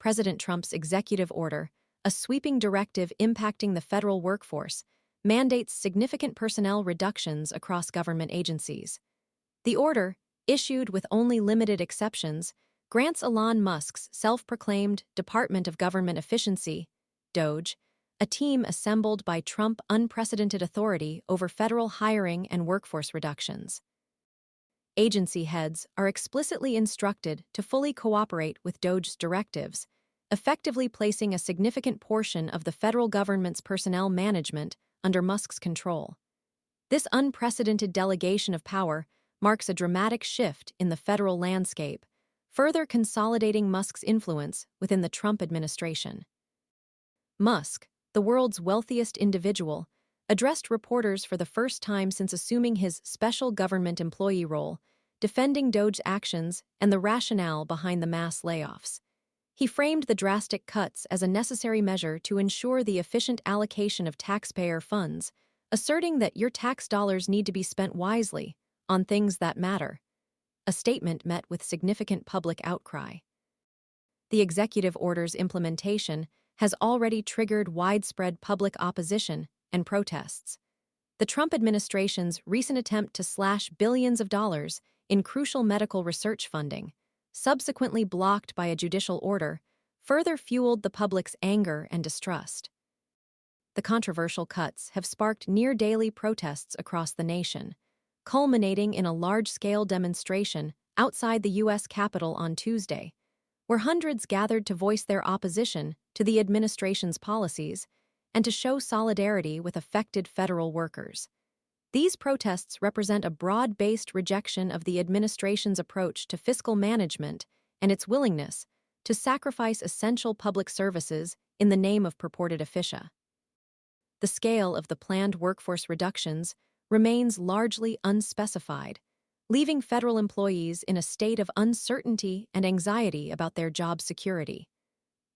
President Trump's executive order, a sweeping directive impacting the federal workforce, mandates significant personnel reductions across government agencies. The order, issued with only limited exceptions, grants Elon Musk's self-proclaimed Department of Government Efficiency, Doge, a team assembled by Trump unprecedented authority over federal hiring and workforce reductions. Agency heads are explicitly instructed to fully cooperate with Doge's directives, effectively placing a significant portion of the federal government's personnel management under Musk's control. This unprecedented delegation of power marks a dramatic shift in the federal landscape, further consolidating Musk's influence within the Trump administration. Musk, the world's wealthiest individual, addressed reporters for the first time since assuming his special government employee role, defending Doge's actions and the rationale behind the mass layoffs. He framed the drastic cuts as a necessary measure to ensure the efficient allocation of taxpayer funds, asserting that your tax dollars need to be spent wisely, on things that matter. A statement met with significant public outcry. The executive order's implementation has already triggered widespread public opposition and protests. The Trump administration's recent attempt to slash billions of dollars in crucial medical research funding, subsequently blocked by a judicial order, further fueled the public's anger and distrust. The controversial cuts have sparked near-daily protests across the nation, culminating in a large-scale demonstration outside the U.S. Capitol on Tuesday, where hundreds gathered to voice their opposition to the administration's policies and to show solidarity with affected federal workers. These protests represent a broad-based rejection of the administration's approach to fiscal management and its willingness to sacrifice essential public services in the name of purported efficiency. The scale of the planned workforce reductions remains largely unspecified, leaving federal employees in a state of uncertainty and anxiety about their job security.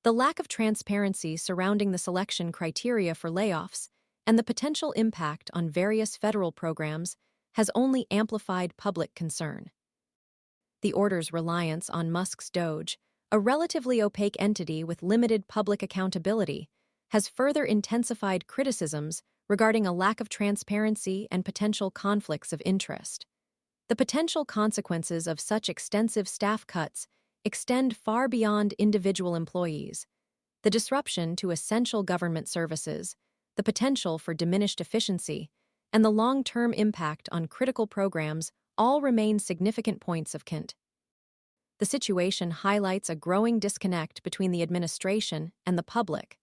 The lack of transparency surrounding the selection criteria for layoffs and the potential impact on various federal programs has only amplified public concern. The order's reliance on Musk's Doge, a relatively opaque entity with limited public accountability, has further intensified criticisms regarding a lack of transparency and potential conflicts of interest. The potential consequences of such extensive staff cuts extend far beyond individual employees. The disruption to essential government services, the potential for diminished efficiency, and the long-term impact on critical programs all remain significant points of concern. The situation highlights a growing disconnect between the administration and the public,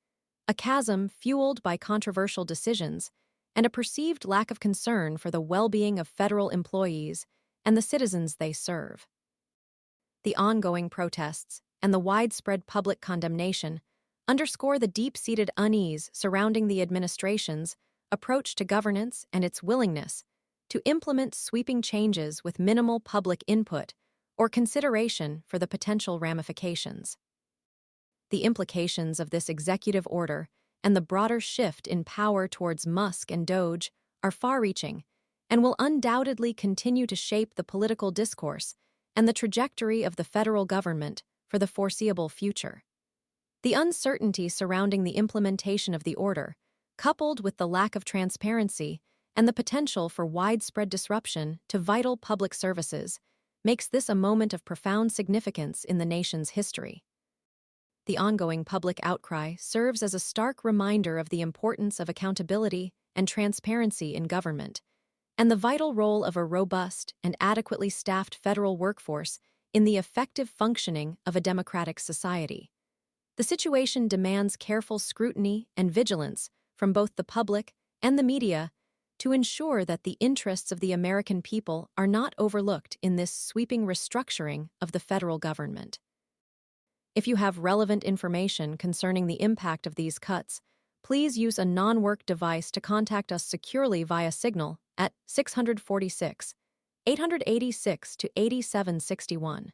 a chasm fueled by controversial decisions and a perceived lack of concern for the well-being of federal employees and the citizens they serve. The ongoing protests and the widespread public condemnation underscore the deep-seated unease surrounding the administration's approach to governance and its willingness to implement sweeping changes with minimal public input or consideration for the potential ramifications. The implications of this executive order and the broader shift in power towards Musk and Doge are far-reaching and will undoubtedly continue to shape the political discourse and the trajectory of the federal government for the foreseeable future. The uncertainty surrounding the implementation of the order, coupled with the lack of transparency and the potential for widespread disruption to vital public services, makes this a moment of profound significance in the nation's history. The ongoing public outcry serves as a stark reminder of the importance of accountability and transparency in government, and the vital role of a robust and adequately staffed federal workforce in the effective functioning of a democratic society. The situation demands careful scrutiny and vigilance from both the public and the media to ensure that the interests of the American people are not overlooked in this sweeping restructuring of the federal government. If you have relevant information concerning the impact of these cuts, please use a non-work device to contact us securely via Signal at 646 886 to 8761.